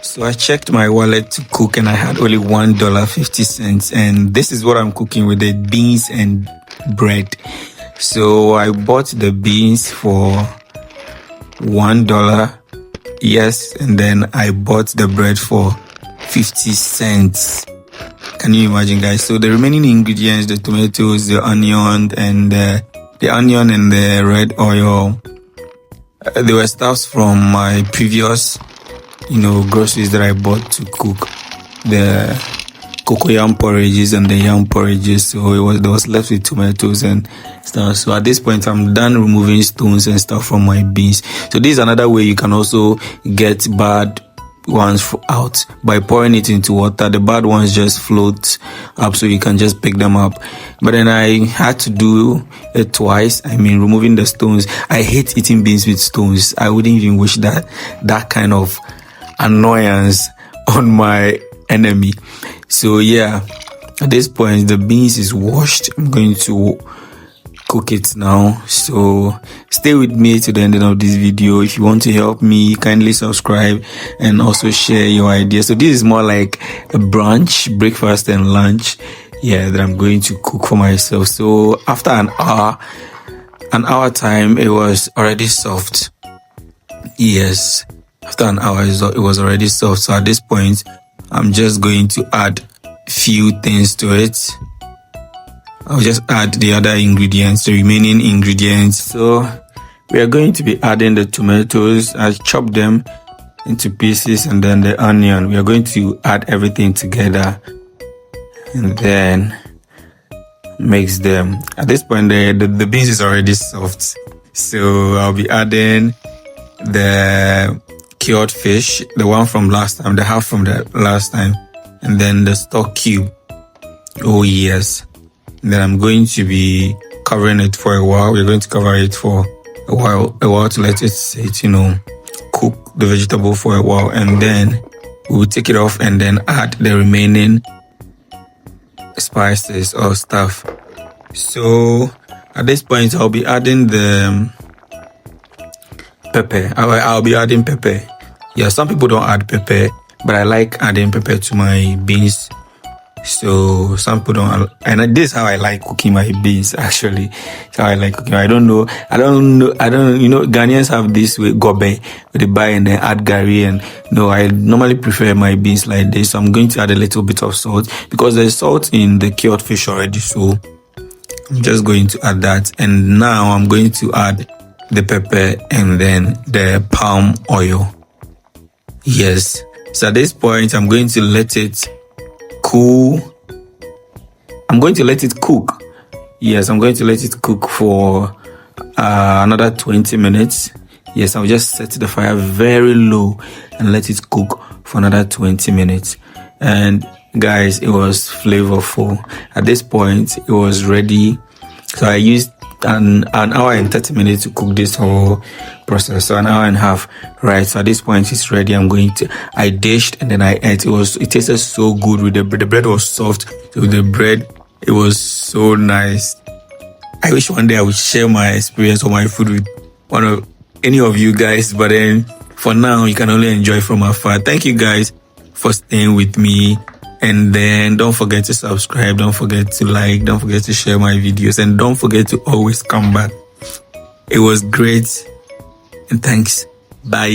So I checked my wallet to cook and I had only $1.50, and this is what I'm cooking with: the beans and bread. So I bought the beans for $1, yes, and then I bought the bread for 50 cents. Can you imagine, guys? So the remaining ingredients, the tomatoes, the onion, and the red oil, they were stuffs from my previous groceries that I bought to cook the cocoyam porridges and the yam porridges. So there was left with tomatoes and stuff. So at this point, I'm done removing stones and stuff from my beans. So this is another way you can also get bad ones out by pouring it into water. The bad ones just float up, so you can just pick them up. But then I had to do it twice. Removing the stones. I hate eating beans with stones. I wouldn't even wish that kind of annoyance on my enemy. So yeah, at this point the beans is washed. I'm going to cook it now, so stay with me to the end of this video. If you want to help me, kindly subscribe and also share your ideas. So this is more like a brunch, breakfast and lunch, that I'm going to cook for myself. So after an hour time, it was already soft. Yes, after an hour it was already soft. So at this point, I'm just going to add few things to it. I'll just add the other ingredients, the remaining ingredients. So we are going to be adding the tomatoes. I chopped them into pieces, and then the onion. We are going to add everything together and then mix them. At this point, the beans is already soft. So I'll be adding the cured fish, the one from last time, the half from the last time, and then the stock cube. Oh yes. Then I'm going to be covering it for a while. We're going to cover it for a while to let it sit, cook the vegetable for a while, and then we will take it off and then add the remaining spices or stuff. So at this point, I'll be adding the pepper. I'll be adding pepper. Yeah, some people don't add pepper, but I like adding pepper to my beans. So some people don't, and this is how I like cooking my beans. Actually, it's how I like cooking. I don't know. Ghanaians have this with gobe, where they buy and then add gari, and I normally prefer my beans like this. So I'm going to add a little bit of salt because there's salt in the cured fish already. So I'm just going to add that, and now I'm going to add the pepper and then the palm oil. Yes. So at this point, I'm going to let it cool. I'm going to let it cook. Yes, I'm going to let it cook for another 20 minutes. Yes, I'll just set the fire very low and let it cook for another 20 minutes. And guys, it was flavorful. At this point, it was ready. So I used an hour and 30 minutes to cook this whole process, so an hour and a half, right? So at this point it's ready. I dished and then I ate. It tasted so good with the bread. The bread was soft, so with the bread it was so nice. I wish one day I would share my experience or my food with any of you guys, but then for now you can only enjoy from afar. Thank you guys for staying with me. And then don't forget to subscribe, don't forget to like, don't forget to share my videos, and don't forget to always come back. It was great, and thanks. Bye.